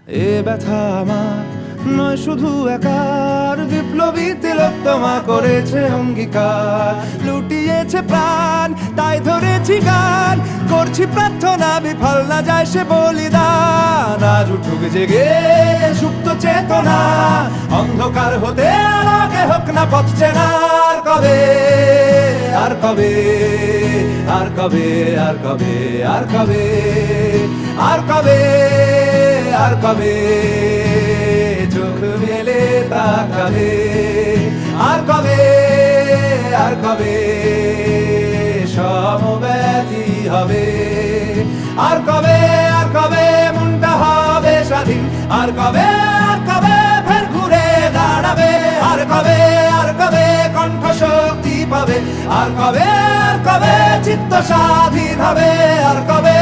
এ ব্যথা আমার নয় শুধু একার, বিপ্লবী তিলোত্তমা করেছে অঙ্গীকার। লুটিয়েছে প্রাণ তাই ধরেছি গান, করছি প্রার্থনা বিফল না যায় সে বলিদান। আজ উঠুক জেগে সুপ্ত চেতনা, অন্ধকার হতে আলোকে হোক না পথ চেনা। আর কবে, আর কবে, আর কবে, আর কবে, আর কবে, আর কবে, আর কবে চোখ মেলে তাকাবে। আর কবে, আর কবে সমব্যথী হবে। আর কবে, আর কবে মনটা হবে স্বাধীন। আর কবে, আর কবে ফের ঘুরে দাঁড়াবে। আর কবে, আর কবে কণ্ঠ শক্তি পাবে। আর কবে, আর কবে চিত্ত স্বাধীন হবে। আর কবে,